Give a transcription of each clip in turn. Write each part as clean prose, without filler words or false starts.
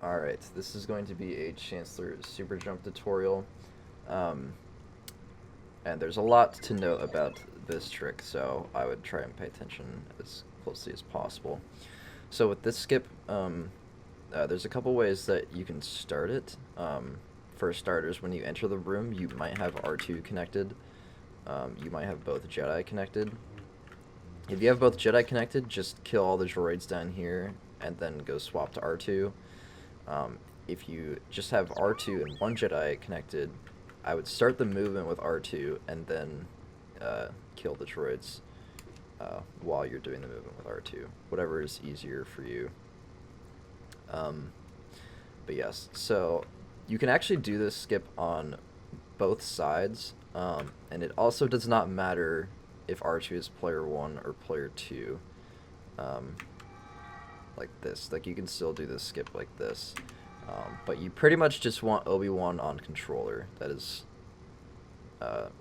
Alright, this is going to be a Chancellor Super Jump tutorial. Um, and there's a lot to note about this trick, so I would try and pay attention as closely as possible. So with this skip, there's a couple ways that you can start it. For starters, when you enter the room, you might have R2 connected. You might have both Jedi connected. If you have both Jedi connected, just kill all the droids down here and then go swap to R2. If you just have R2 and one Jedi connected, I would start the movement with R2 and then kill the droids while you're doing the movement with R2. Whatever is easier for you. But yes, so you can actually do this skip on both sides, and it also does not matter if R2 is player 1 or player 2. Like this. Like, you can still do this skip like this. But you pretty much just want Obi-Wan on controller. That is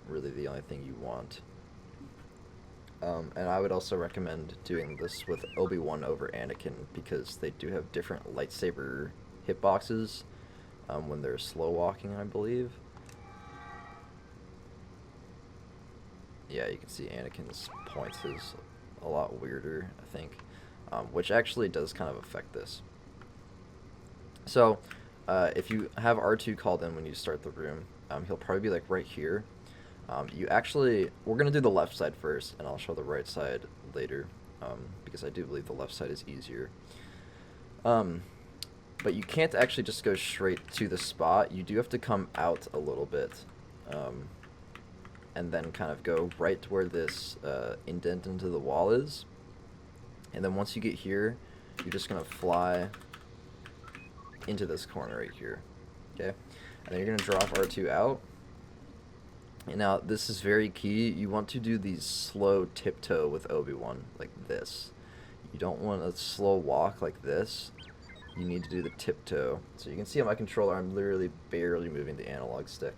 really the only thing you want. And I would also recommend doing this with Obi-Wan over Anakin, because they do have different lightsaber hitboxes when they're slow walking, I believe. Yeah, you can see Anakin's points is a lot weirder, I think, which actually does kind of affect this. So, if you have R2 called in when you start the room, he'll probably be like right here. We're going to do the left side first, and I'll show the right side later, because I do believe the left side is easier. But you can't actually just go straight to the spot. You do have to come out a little bit, and then kind of go right to where this indent into the wall is. And then once you get here, you're just going to fly into this corner right here, okay? And then you're going to drop R2 out. And now, this is very key. You want to do the slow tiptoe with Obi-Wan, like this. You don't want a slow walk like this. You need to do the tiptoe. So you can see on my controller, I'm literally barely moving the analog stick.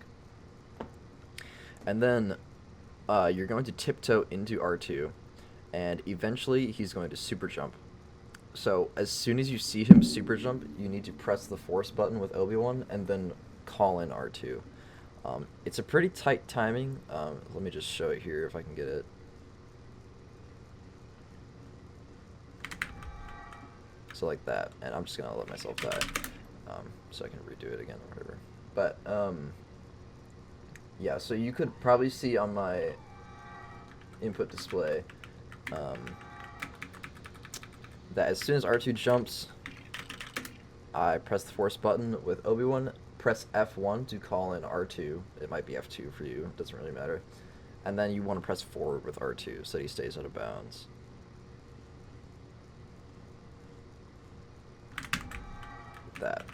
And then you're going to tiptoe into R2, and eventually he's going to super jump. So as soon as you see him super jump, you need to press the force button with Obi-Wan and then call in R2. It's a pretty tight timing. Let me just show it here if I can get it. So like that, and I'm just gonna let myself die, so I can redo it again or whatever. But yeah, so you could probably see on my input display that as soon as R2 jumps, I press the force button with Obi-Wan, press F1 to call in R2. It might be F2 for you, it doesn't really matter. And then you want to press forward with R2 so he stays out of bounds. That.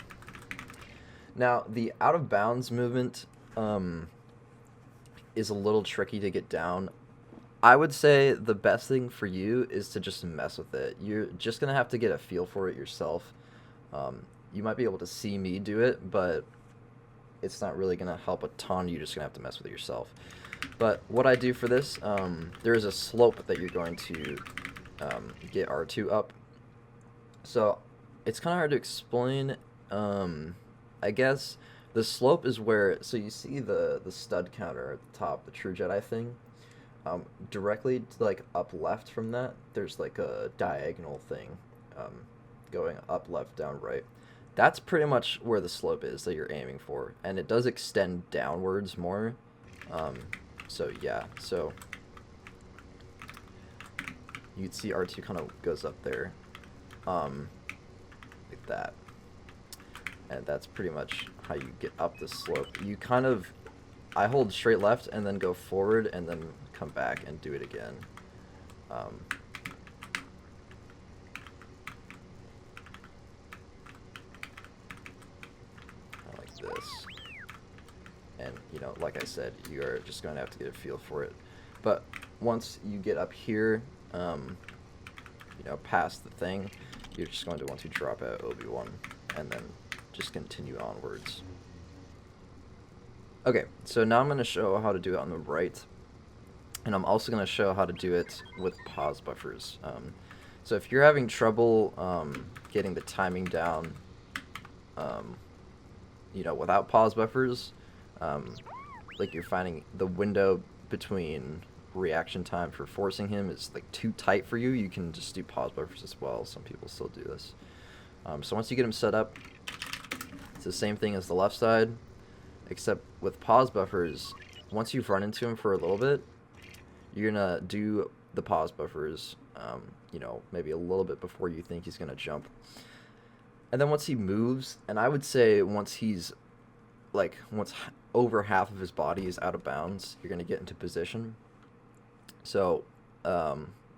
Now, the out of bounds movement is a little tricky to get down. I would say the best thing for you is to just mess with it. You're just going to have to get a feel for it yourself. You might be able to see me do it, but it's not really going to help a ton. You're just going to have to mess with it yourself. But what I do for this, there is a slope that you're going to get R2 up. So it's kind of hard to explain. I guess the slope is where, so you see the stud counter at the top, the True Jedi thing. Directly to, like, up left from that, there's like a diagonal thing going up, left, down, right. That's pretty much where the slope is that you're aiming for, and it does extend downwards more. So yeah, so you'd see R2 kind of goes up there, like that, and that's pretty much how you get up the slope. You kind of, I hold straight left and then go forward and then come back and do it again. Like this. And, you know, like I said, you are just going to have to get a feel for it. But once you get up here, you know, past the thing, you're just going to want to drop out Obi-Wan and then just continue onwards. Okay, so now I'm going to show how to do it on the right, and I'm also going to show how to do it with pause buffers. So if you're having trouble getting the timing down you know, without pause buffers, like you're finding the window between reaction time for forcing him is like too tight for you, you can just do pause buffers as well. Some people still do this. So once you get him set up, it's the same thing as the left side, except with pause buffers, once you've run into him for a little bit, you're gonna do the pause buffers, you know, maybe a little bit before you think he's gonna jump. And then once he moves, and I would say once he's, like, once over half of his body is out of bounds, you're gonna get into position. So,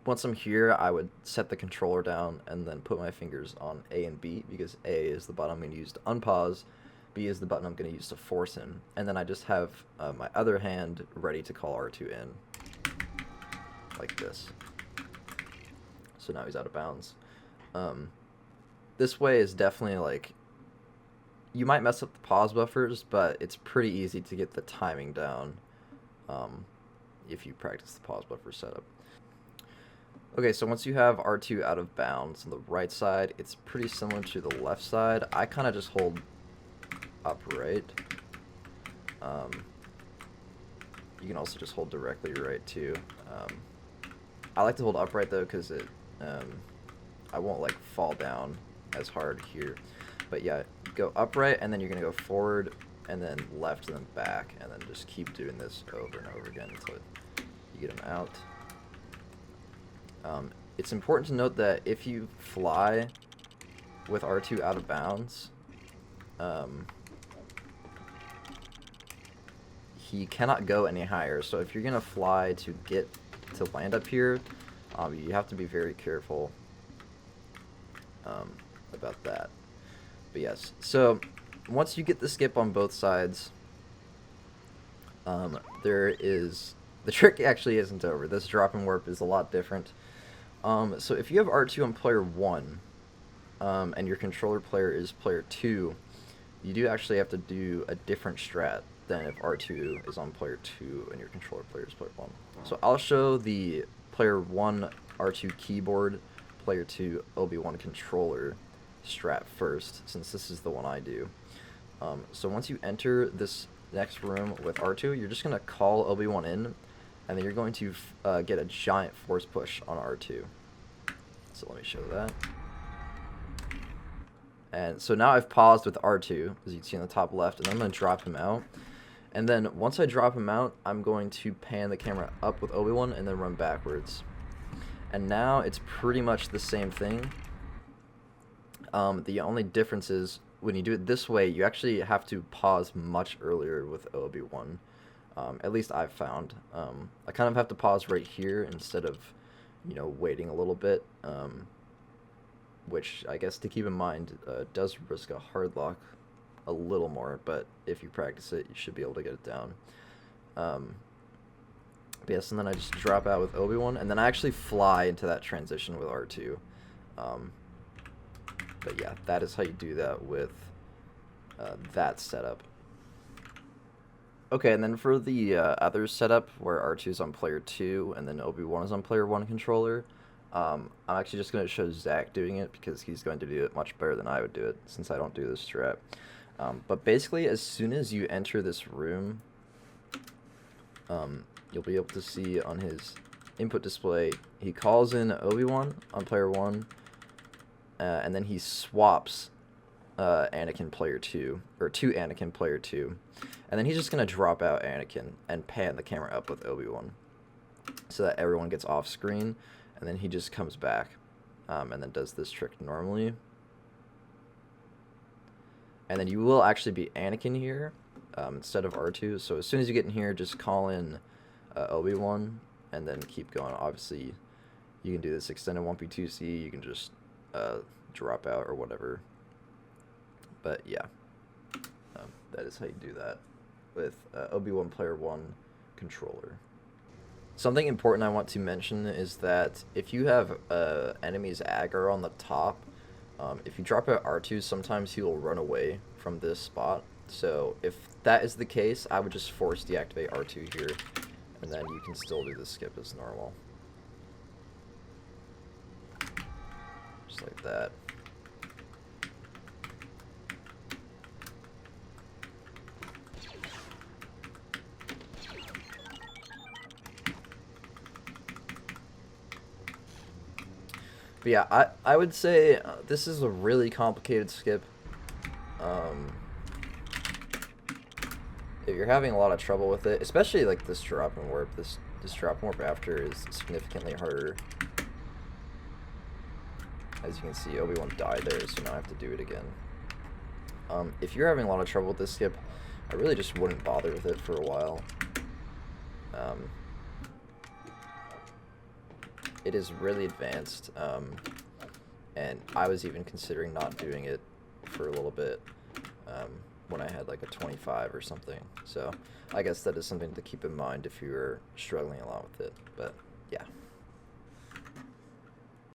once I'm here, I would set the controller down and then put my fingers on A and B, because A is the button I'm going to use to unpause, B is the button I'm going to use to force him, and then I just have my other hand ready to call R2 in, like this. So now he's out of bounds. This way is definitely, like, you might mess up the pause buffers, but it's pretty easy to get the timing down if you practice the pause buffer setup. Okay, so once you have R2 out of bounds on the right side, it's pretty similar to the left side. I kind of just hold upright. You can also just hold directly right too. I like to hold upright though, because it I won't like fall down as hard here. But yeah, go upright, and then you're gonna go forward, and then left, and then back, and then just keep doing this over and over again until you get him out. It's important to note that if you fly with R2 out of bounds, he cannot go any higher. So if you're gonna fly to get to land up here, you have to be very careful about that. But yes, so once you get the skip on both sides, the trick actually isn't over. This drop and warp is a lot different. So if you have R2 on player 1, and your controller player is player 2, you do actually have to do a different strat than if R2 is on player 2 and your controller player is player 1. So I'll show the player 1 R2 keyboard, player 2 Obi-Wan controller strat first, since this is the one I do. So once you enter this next room with R2, you're just going to call Obi-Wan in, and then you're going to get a giant force push on R2. So let me show that. And so now I've paused with R2, as you can see on the top left, and I'm going to drop him out. And then once I drop him out, I'm going to pan the camera up with Obi-Wan and then run backwards. And now it's pretty much the same thing. The only difference is when you do it this way, you actually have to pause much earlier with Obi-Wan. At least I've found. I kind of have to pause right here instead of, you know, waiting a little bit. Which I guess to keep in mind does risk a hard lock a little more, but if you practice it, you should be able to get it down. But yes, and then I just drop out with Obi-Wan, and then I actually fly into that transition with R2. But yeah, that is how you do that with that setup. Okay, and then for the other setup, where R2 is on player 2, and then Obi-Wan is on player 1 controller, I'm actually just going to show Zach doing it, because he's going to do it much better than I would do it, since I don't do this strat. But basically, as soon as you enter this room, you'll be able to see on his input display, he calls in Obi-Wan on player 1, and then he swaps Anakin player 2, or to Anakin player 2, and then he's just going to drop out Anakin and pan the camera up with Obi-Wan, so that everyone gets off screen, and then he just comes back, and then does this trick normally. And then you will actually be Anakin here, instead of R2, so as soon as you get in here, just call in Obi-Wan, and then keep going. Obviously, you can do this extended 1P2C, you can just drop out or whatever. But yeah, that is how you do that with Obi-Wan player 1 controller. Something important I want to mention is that if you have enemy's aggro on the top, if you drop out R2, sometimes he will run away from this spot. So if that is the case, I would just force deactivate R2 here, and then you can still do the skip as normal. Just like that. But yeah, I would say this is a really complicated skip. Um, if you're having a lot of trouble with it, especially like this drop and warp, this drop and warp after is significantly harder. As you can see, Obi-Wan died there, so now I have to do it again. If you're having a lot of trouble with this skip, I really just wouldn't bother with it for a while. It is really advanced, and I was even considering not doing it for a little bit when I had like a 25 or something. So I guess that is something to keep in mind if you're struggling a lot with it. But yeah.